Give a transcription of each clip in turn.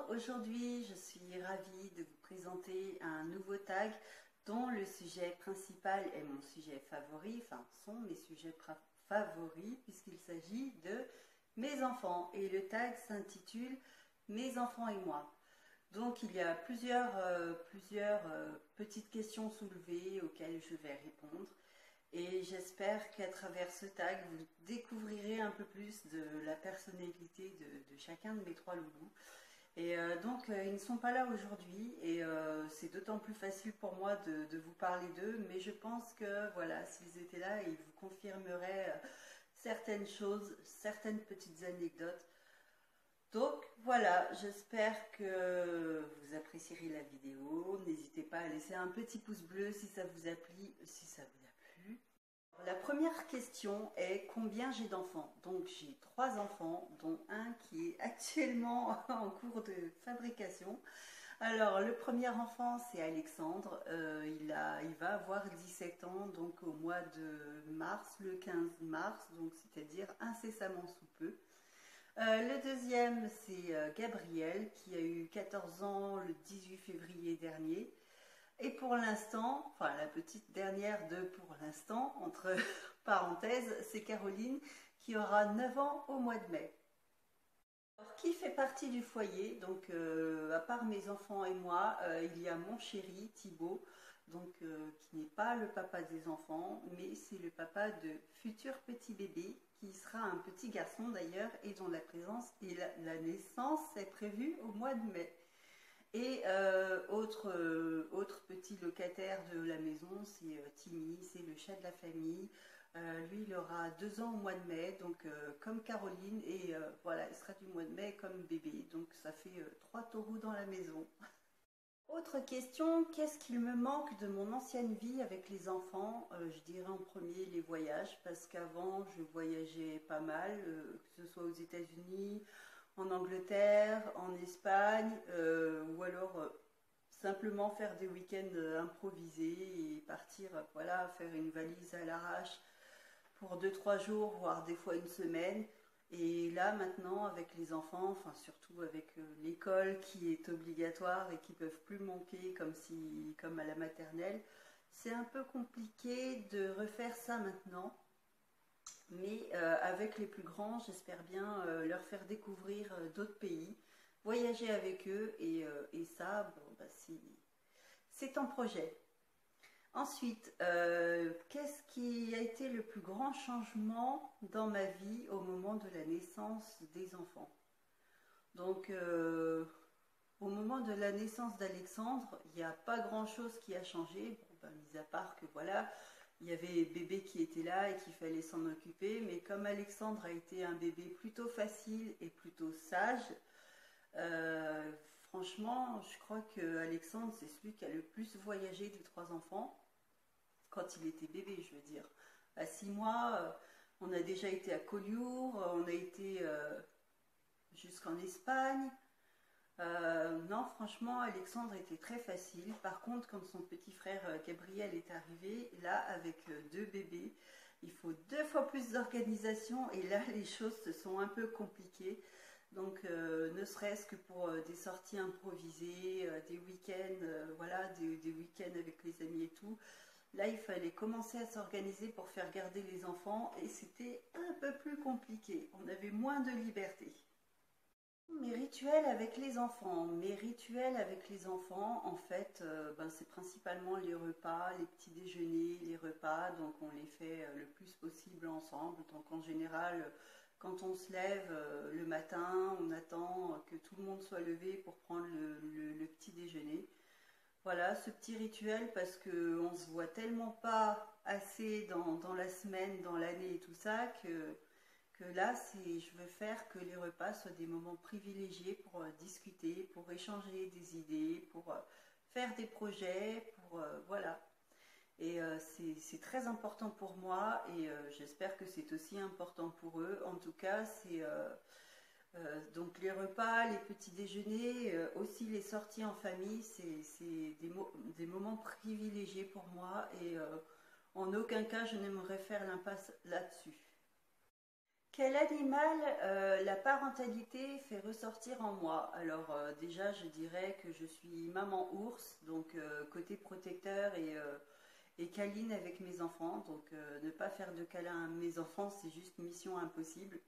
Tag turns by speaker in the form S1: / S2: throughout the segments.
S1: Aujourd'hui je suis ravie de vous présenter un nouveau tag dont le sujet principal est mon sujet favori, enfin sont mes sujets favoris puisqu'il s'agit de mes enfants et le tag s'intitule Mes enfants et moi. Donc il y a plusieurs petites questions soulevées auxquelles je vais répondre. Et j'espère qu'à travers ce tag, vous découvrirez un peu plus de la personnalité de chacun de mes trois loulous. Et donc, ils ne sont pas là aujourd'hui et c'est d'autant plus facile pour moi de vous parler d'eux. Mais je pense que, voilà, s'ils étaient là, ils vous confirmeraient certaines choses, certaines petites anecdotes. Donc voilà, j'espère que vous apprécierez la vidéo. N'hésitez pas à laisser un petit pouce bleu si ça vous a plu, si ça vous a plu. La première question est combien j'ai d'enfants. Donc j'ai 3 enfants, dont un qui est actuellement en cours de fabrication. Alors le premier enfant c'est Alexandre, il va avoir 17 ans donc au mois de mars, le 15 mars, donc c'est-à-dire incessamment sous peu. Le deuxième c'est Gabriel qui a eu 14 ans le 18 février dernier. Et pour l'instant, enfin la petite dernière de pour l'instant, entre parenthèses, c'est Caroline qui aura 9 ans au mois de mai. Alors, qui fait partie du foyer, donc à part mes enfants et moi, il y a mon chéri Thibaut, donc qui n'est pas le papa des enfants, mais c'est le papa de futurs petits bébés, qui sera un petit garçon d'ailleurs, et dont la présence et la naissance est prévue au mois de mai. Et autre petit locataire de la maison, c'est Timmy, c'est le chat de la famille. Lui, il aura 2 ans au mois de mai, donc comme Caroline, et voilà, il sera du mois de mai comme bébé, donc ça fait 3 taureaux dans la maison. Autre question, qu'est-ce qu'il me manque de mon ancienne vie avec les enfants? Je dirais en premier les voyages, parce qu'avant je voyageais pas mal, que ce soit aux États-Unis, en Angleterre, en Espagne, ou alors simplement faire des week-ends improvisés et partir, voilà, faire une valise à l'arrache pour 2-3 jours, voire des fois une semaine. Et là maintenant avec les enfants, enfin surtout avec l'école qui est obligatoire et qui peuvent plus manquer comme à la maternelle, c'est un peu compliqué de refaire ça maintenant. Mais avec les plus grands, j'espère bien leur faire découvrir d'autres pays, voyager avec eux et ça, bon, bah, c'est en projet. Ensuite, qu'est-ce qui a été le plus grand changement dans ma vie au moment de la naissance des enfants? Donc, au moment de la naissance d'Alexandre, il n'y a pas grand-chose qui a changé, bon, ben, mis à part que voilà, il y avait bébé qui était là et qu'il fallait s'en occuper, mais comme Alexandre a été un bébé plutôt facile et plutôt sage, euh, franchement, je crois que Alexandre, c'est celui qui a le plus voyagé des 3 enfants, quand il était bébé, je veux dire. À 6 mois, on a déjà été à Collioure, on a été jusqu'en Espagne. Non, franchement, Alexandre était très facile. Par contre, quand son petit frère Gabriel est arrivé, là, avec 2 bébés, il faut 2 fois plus d'organisation et là, les choses se sont un peu compliquées. Donc, ne serait-ce que pour des sorties improvisées, des week-ends, voilà, des week-ends avec les amis et tout. Là, il fallait commencer à s'organiser pour faire garder les enfants et c'était un peu plus compliqué. On avait moins de liberté. Mes rituels avec les enfants. Mes rituels avec les enfants, en fait, ben, c'est principalement les repas, les petits déjeuners, les repas. Donc on les fait le plus possible ensemble. Donc en général, quand on se lève le matin, on attend que tout le monde soit levé pour prendre le petit déjeuner. Voilà, ce petit rituel parce que on se voit tellement pas assez dans la semaine, dans l'année et tout ça que là, je veux faire que les repas soient des moments privilégiés pour discuter, pour échanger des idées, pour faire des projets, pour voilà. Et c'est très important pour moi et j'espère que c'est aussi important pour eux. En tout cas, c'est donc les repas, les petits déjeuners, aussi les sorties en famille, c'est des moments privilégiés pour moi et en aucun cas je n'aimerais faire l'impasse là-dessus. Quel animal la parentalité fait ressortir en moi? Alors déjà, je dirais que je suis maman ours, donc côté protecteur et câline avec mes enfants. Donc ne pas faire de câlin à mes enfants, c'est juste mission impossible.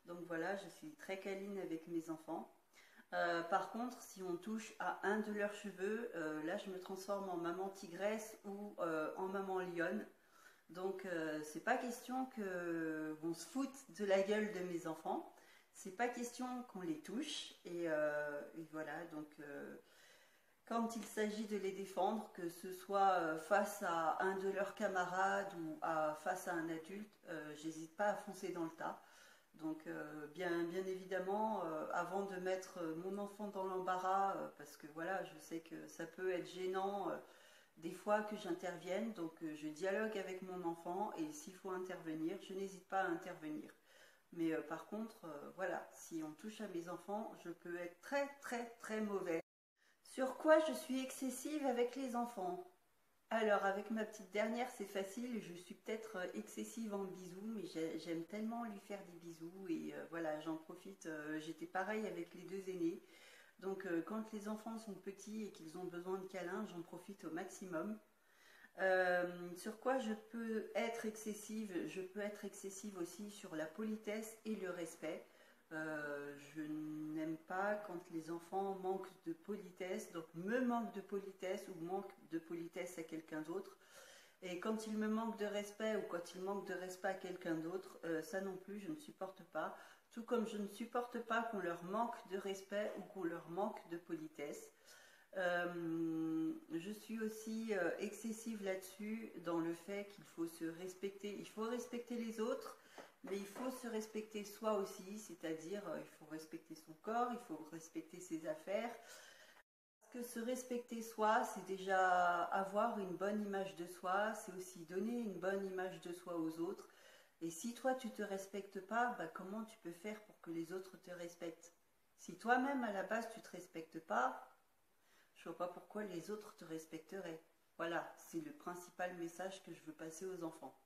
S1: Donc voilà, je suis très câline avec mes enfants. Par contre, si on touche à un de leurs cheveux, là je me transforme en maman tigresse ou en maman lionne. Donc c'est pas question qu'on se foute de la gueule de mes enfants, c'est pas question qu'on les touche et voilà. Donc quand il s'agit de les défendre, que ce soit face à un de leurs camarades ou face à un adulte, j'hésite pas à foncer dans le tas. Donc bien évidemment, avant de mettre mon enfant dans l'embarras, parce que voilà, je sais que ça peut être gênant des fois que j'intervienne, donc je dialogue avec mon enfant et s'il faut intervenir, je n'hésite pas à intervenir. Mais par contre, voilà, si on touche à mes enfants, je peux être très mauvais. Sur quoi je suis excessive avec les enfants? Alors, avec ma petite dernière, c'est facile. Je suis peut-être excessive en bisous, mais j'aime tellement lui faire des bisous. Et voilà, j'en profite. J'étais pareil avec les deux aînés. Donc, quand les enfants sont petits et qu'ils ont besoin de câlins, j'en profite au maximum. Sur quoi je peux être excessive? Je peux être excessive aussi sur la politesse et le respect. Je n'aime pas quand les enfants manquent de politesse, donc me manquent de politesse ou manquent de politesse à quelqu'un d'autre. Et quand ils me manquent de respect ou quand ils manquent de respect à quelqu'un d'autre, ça non plus, je ne supporte pas. Tout comme je ne supporte pas qu'on leur manque de respect ou qu'on leur manque de politesse. Je suis aussi excessive là-dessus dans le fait qu'il faut se respecter. Il faut respecter les autres, mais il faut se respecter soi aussi, c'est-à-dire il faut respecter son corps, il faut respecter ses affaires. Parce que se respecter soi, c'est déjà avoir une bonne image de soi, c'est aussi donner une bonne image de soi aux autres. Et si toi tu te respectes pas, bah, comment tu peux faire pour que les autres te respectent? Si toi-même à la base tu te respectes pas, je vois pas pourquoi les autres te respecteraient. Voilà, c'est le principal message que je veux passer aux enfants.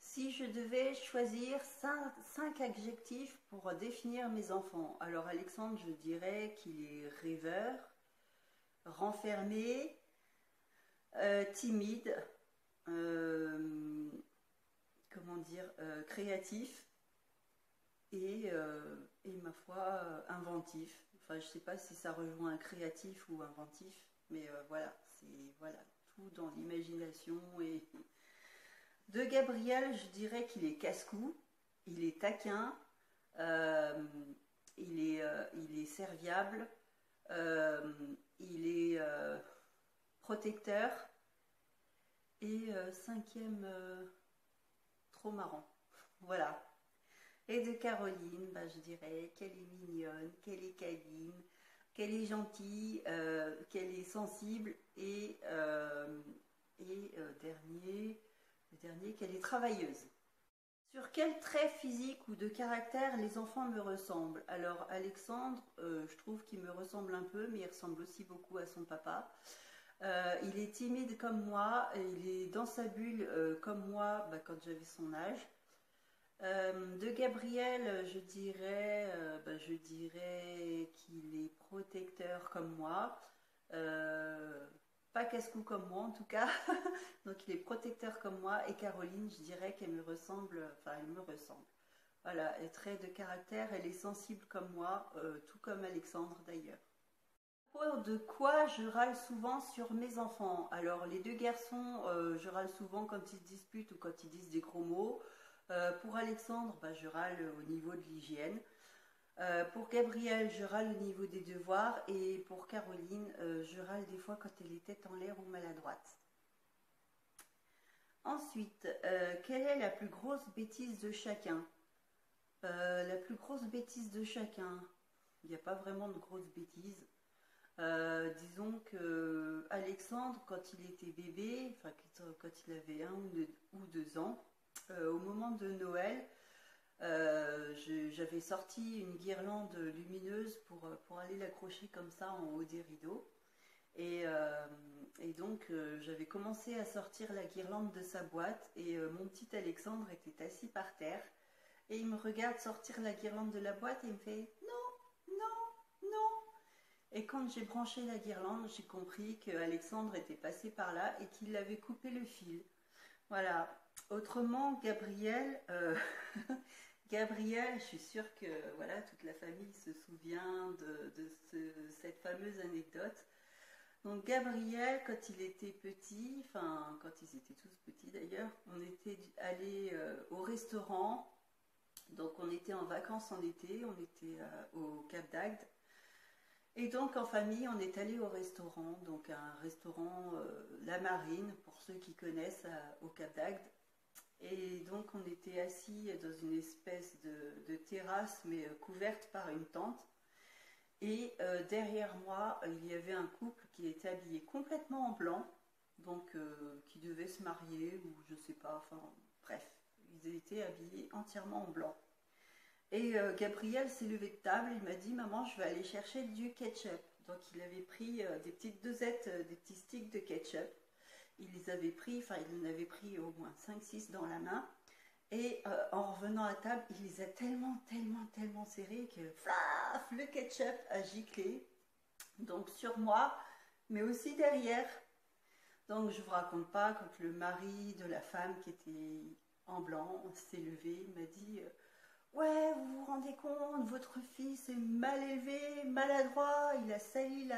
S1: Si je devais choisir 5 adjectifs pour définir mes enfants, alors Alexandre, je dirais qu'il est rêveur, renfermé, timide, comment dire, créatif et ma foi inventif. Enfin, je ne sais pas si ça rejoint un créatif ou inventif, mais voilà, c'est voilà, tout dans l'imagination. Et de Gabriel, je dirais qu'il est casse-cou, il est taquin, euh, il est serviable, il est protecteur et cinquième, trop marrant. Voilà. Et de Caroline, bah, je dirais qu'elle est mignonne, qu'elle est câline, qu'elle est gentille, qu'elle est sensible le dernier, qu'elle est travailleuse. Sur quel trait physique ou de caractère les enfants me ressemblent? Alors Alexandre, je trouve qu'il me ressemble un peu, mais il ressemble aussi beaucoup à son papa. Il est timide comme moi, il est dans sa bulle comme moi bah, quand j'avais son âge. De Gabriel, je dirais qu'il est protecteur comme moi. Pas casse-cou comme moi en tout cas. Donc il est protecteur comme moi. Et Caroline, je dirais qu'elle me ressemble, enfin elle me ressemble. Voilà, elle est très de caractère, elle est sensible comme moi, tout comme Alexandre d'ailleurs. De quoi je râle souvent sur mes enfants? Alors les deux garçons, je râle souvent quand ils se disputent ou quand ils disent des gros mots. Pour Alexandre, bah, je râle au niveau de l'hygiène. Pour Gabriel, je râle au niveau des devoirs. Et pour Caroline, je râle des fois quand elle est tête en l'air ou maladroite. Ensuite, quelle est la plus grosse bêtise de chacun? La plus grosse bêtise de chacun, il n'y a pas vraiment de grosse bêtise. Disons que Alexandre, quand il était bébé, enfin quand il avait 1 ou 2 ans, au moment de Noël, j'avais sorti une guirlande lumineuse pour aller l'accrocher comme ça en haut des rideaux. Et donc j'avais commencé à sortir la guirlande de sa boîte et mon petit Alexandre était assis par terre Et il me regarde sortir la guirlande de la boîte et il me fait non, non, non. Et quand j'ai branché la guirlande, j'ai compris que Alexandre était passé par là et qu'il avait coupé le fil. Voilà. Autrement, Gabriel, Gabriel, je suis sûre que voilà, toute la famille se souvient cette fameuse anecdote. Donc Gabriel, quand il était petit, enfin quand ils étaient tous petits d'ailleurs, on était allés au restaurant. Donc on était en vacances en été, on était au Cap d'Agde. Et donc en famille, on est allé au restaurant, donc un restaurant La Marine, pour ceux qui connaissent, au Cap d'Agde. Et donc on était assis dans une espèce de terrasse, mais couverte par une tente. Et derrière moi, il y avait un couple qui était habillé complètement en blanc, donc qui devait se marier, ou je sais pas, enfin bref, ils étaient habillés entièrement en blanc. Et Gabriel s'est levé de table, il m'a dit maman, je vais aller chercher du ketchup. Donc il avait pris des petites dosettes, des petits sticks de ketchup. Il les avait pris, enfin il en avait pris au moins 5-6 dans la main. Et en revenant à table, il les a tellement serrés que flaf, le ketchup a giclé. Donc sur moi, mais aussi derrière. Donc je vous raconte pas, quand le mari de la femme qui était en blanc s'est levé, il m'a dit ouais, vous vous rendez compte, votre fils est mal élevé, maladroit, il a sali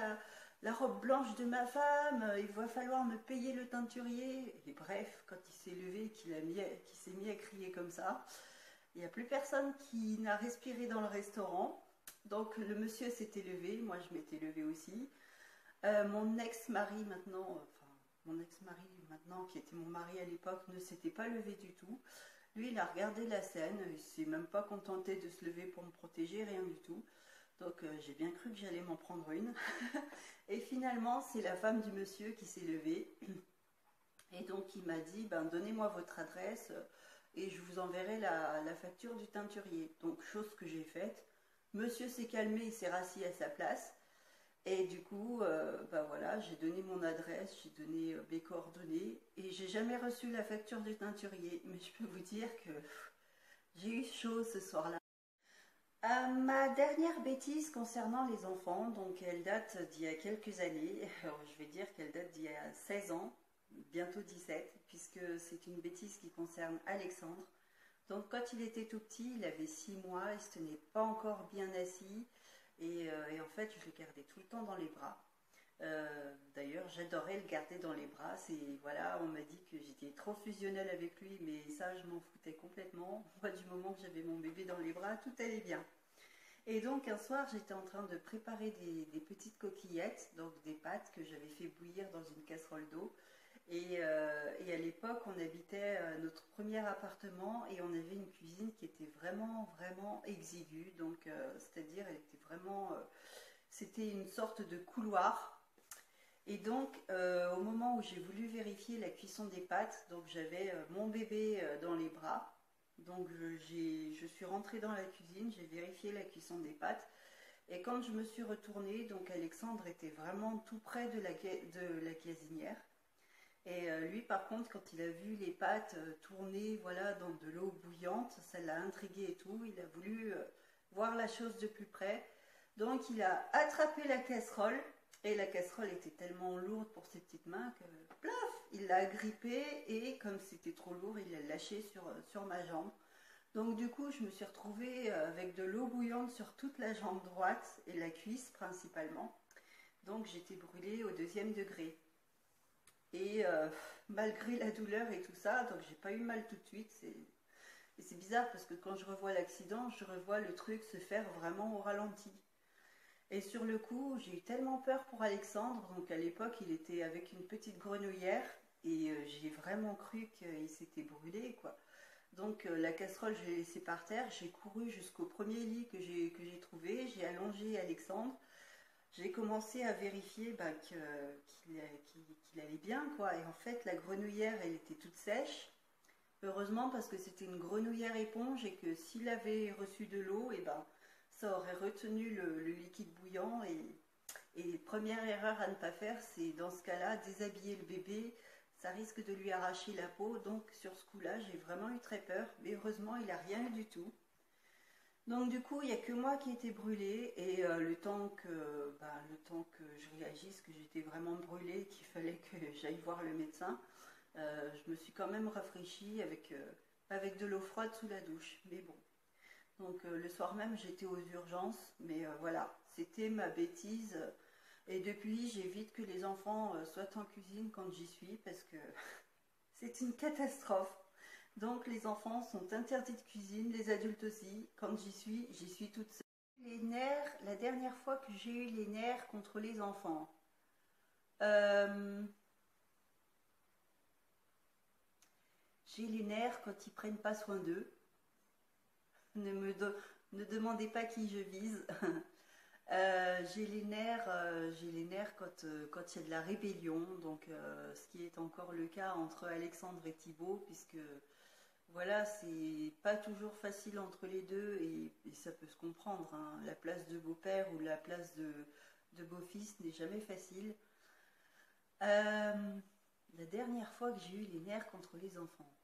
S1: la robe blanche de ma femme, il va falloir me payer le teinturier. Et bref, quand il s'est levé, qu'il s'est mis à crier comme ça, il n'y a plus personne qui n'a respiré dans le restaurant. Donc le monsieur s'était levé, moi je m'étais levée aussi. Mon ex-mari maintenant, enfin mon ex-mari maintenant qui était mon mari à l'époque, ne s'était pas levé du tout. Lui, il a regardé la scène, il s'est même pas contenté de se lever pour me protéger, rien du tout. Donc j'ai bien cru que j'allais m'en prendre une. Et finalement, c'est la femme du monsieur qui s'est levée. Et donc il m'a dit, ben, donnez-moi votre adresse et je vous enverrai la facture du teinturier. Donc chose que j'ai faite. Monsieur s'est calmé, il s'est rassis à sa place. Et du coup, ben voilà, j'ai donné mon adresse, j'ai donné mes coordonnées et j'ai jamais reçu la facture du teinturier. Mais je peux vous dire que j'ai eu chaud ce soir-là. Ma dernière bêtise concernant les enfants, donc elle date d'il y a quelques années. Alors, je vais dire qu'elle date d'il y a 16 ans, bientôt 17, puisque c'est une bêtise qui concerne Alexandre. Donc quand il était tout petit, il avait 6 mois, il ne se tenait pas encore bien assis. Et en fait, je le gardais tout le temps dans les bras. D'ailleurs, j'adorais le garder dans les bras. Voilà, on m'a dit que j'étais trop fusionnelle avec lui, mais ça, je m'en foutais complètement. Moi, du moment que j'avais mon bébé dans les bras, tout allait bien. Et donc, un soir, j'étais en train de préparer des petites coquillettes, donc des pâtes que j'avais fait bouillir dans une casserole d'eau. Et à l'époque, on habitait notre premier appartement et on avait une cuisine qui était vraiment exiguë. Donc, c'est-à-dire, elle était vraiment, c'était une sorte de couloir. Et donc, au moment où j'ai voulu vérifier la cuisson des pâtes, donc j'avais mon bébé dans les bras. Donc, je suis rentrée dans la cuisine, j'ai vérifié la cuisson des pâtes. Et quand je me suis retournée, donc Alexandre était vraiment tout près de la gazinière. Et lui, par contre, quand il a vu les pâtes tourner, voilà, dans de l'eau bouillante, ça l'a intrigué et tout. Il a voulu voir la chose de plus près. Donc, il a attrapé la casserole. Et la casserole était tellement lourde pour ses petites mains que, plaf, il l'a agrippée. Et comme c'était trop lourd, il l'a lâché sur ma jambe. Donc, du coup, je me suis retrouvée avec de l'eau bouillante sur toute la jambe droite et la cuisse principalement. Donc, j'étais brûlée au 2e degré. Et malgré la douleur et tout ça, donc j'ai pas eu mal tout de suite. Et c'est bizarre parce que quand je revois l'accident, je revois le truc se faire vraiment au ralenti. Et sur le coup, j'ai eu tellement peur pour Alexandre. Donc à l'époque, il était avec une petite grenouillère et j'ai vraiment cru qu'il s'était brûlé, quoi. Donc la casserole, je l'ai laissée par terre. J'ai couru jusqu'au premier lit que j'ai trouvé. J'ai allongé Alexandre. J'ai commencé à vérifier qu'il allait bien, quoi. Et en fait, la grenouillère, elle était toute sèche. Heureusement, parce que c'était une grenouillère éponge et que s'il avait reçu de l'eau, et ben, ça aurait retenu le liquide bouillant. Et première erreur à ne pas faire, c'est dans ce cas-là, déshabiller le bébé. Ça risque de lui arracher la peau. Donc, sur ce coup-là, j'ai vraiment eu très peur. Mais heureusement, il n'a rien eu du tout. Donc du coup, il n'y a que moi qui étais brûlée et le temps que je réagisse que j'étais vraiment brûlée, qu'il fallait que j'aille voir le médecin, je me suis quand même rafraîchie avec de l'eau froide sous la douche. Mais bon, donc le soir même, j'étais aux urgences, mais voilà, c'était ma bêtise. Et depuis, j'évite que les enfants soient en cuisine quand j'y suis parce que c'est une catastrophe. Donc les enfants sont interdits de cuisine, les adultes aussi. Quand j'y suis toute seule. Les nerfs, la dernière fois que j'ai eu les nerfs contre les enfants, euh, j'ai les nerfs quand ils prennent pas soin d'eux. Ne demandez pas qui je vise. J'ai les nerfs quand il y a de la rébellion, donc ce qui est encore le cas entre Alexandre et Thibaut, puisque voilà, c'est pas toujours facile entre les deux et ça peut se comprendre, hein. La place de beau-père ou la place de beau-fils n'est jamais facile. La dernière fois que j'ai eu les nerfs contre les enfants.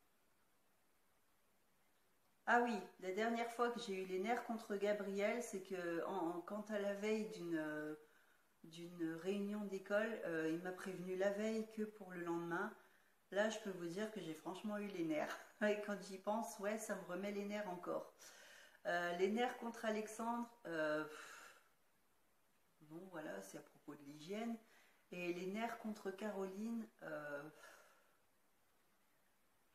S1: Ah oui, la dernière fois que j'ai eu les nerfs contre Gabriel, c'est que quand à la veille d'une réunion d'école, il m'a prévenu la veille que pour le lendemain. Là, je peux vous dire que j'ai franchement eu les nerfs. Et quand j'y pense, ouais, ça me remet les nerfs encore. Les nerfs contre Alexandre, bon, voilà, c'est à propos de l'hygiène. Et les nerfs contre Caroline,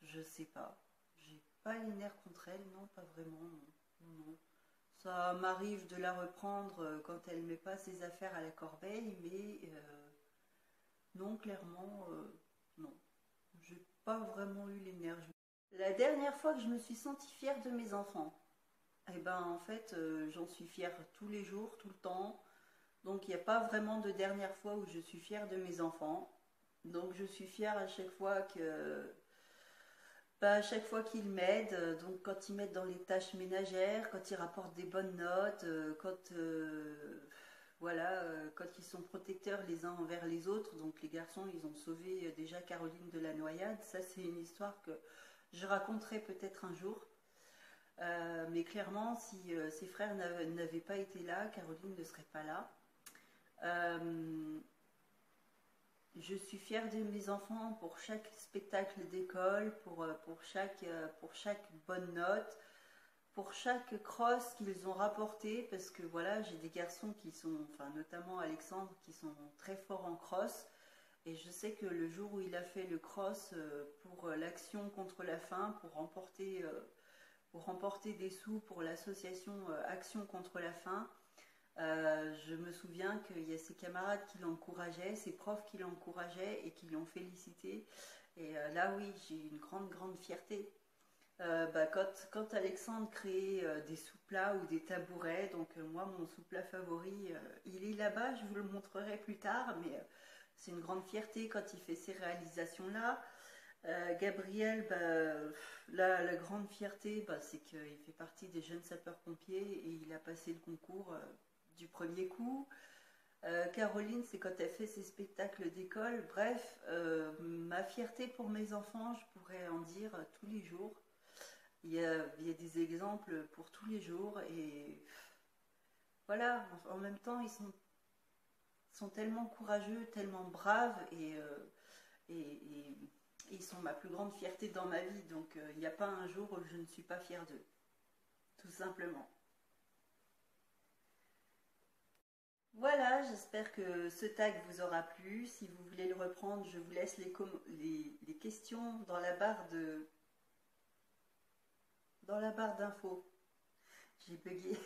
S1: je sais pas. J'ai pas les nerfs contre elle, non, pas vraiment, non. Non. Ça m'arrive de la reprendre quand elle met pas ses affaires à la corbeille, mais non, clairement, non. J'ai pas vraiment eu les nerfs. La dernière fois que je me suis sentie fière de mes enfants, eh ben en fait, j'en suis fière tous les jours, tout le temps. Donc il n'y a pas vraiment de dernière fois où je suis fière de mes enfants. Donc je suis fière à chaque fois à chaque fois qu'ils m'aident. Donc quand ils m'aident dans les tâches ménagères, quand ils rapportent des bonnes notes, quand ils sont protecteurs les uns envers les autres. Donc les garçons, ils ont sauvé déjà Caroline de la noyade. Ça, c'est une histoire que je raconterai peut-être un jour. Mais clairement, si ses frères n'avaient pas été là, Caroline ne serait pas là. Je suis fière de mes enfants pour chaque spectacle d'école, pour chaque bonne note, pour chaque cross qu'ils ont rapporté, parce que voilà, j'ai des garçons qui sont, enfin notamment Alexandre, qui sont très forts en cross. Et je sais que le jour où il a fait le cross pour l'action contre la faim, pour remporter des sous pour l'association Action contre la faim, je me souviens qu'il y a ses camarades qui l'encourageaient, ses profs qui l'encourageaient et qui l'ont félicité. Et là, oui, j'ai une grande fierté. Quand Alexandre créait des sous-plats ou des tabourets, donc moi, mon sous-plat favori, il est là-bas, je vous le montrerai plus tard, mais c'est une grande fierté quand il fait ces réalisations-là. Gabriel, la grande fierté, c'est qu'il fait partie des jeunes sapeurs-pompiers et il a passé le concours du premier coup. Caroline, c'est quand elle fait ses spectacles d'école. Bref, ma fierté pour mes enfants, je pourrais en dire tous les jours. Il y a des exemples pour tous les jours et voilà, en même temps, ils sont tellement courageux, tellement braves et ils sont ma plus grande fierté dans ma vie. Donc, il n'y a pas un jour où je ne suis pas fière d'eux, tout simplement. Voilà, j'espère que ce tag vous aura plu. Si vous voulez le reprendre, je vous laisse les questions dans la barre d'infos. J'ai bugué.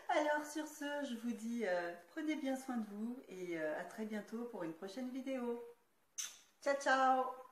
S1: Alors sur ce, je vous dis prenez bien soin de vous et à très bientôt pour une prochaine vidéo. Ciao ciao!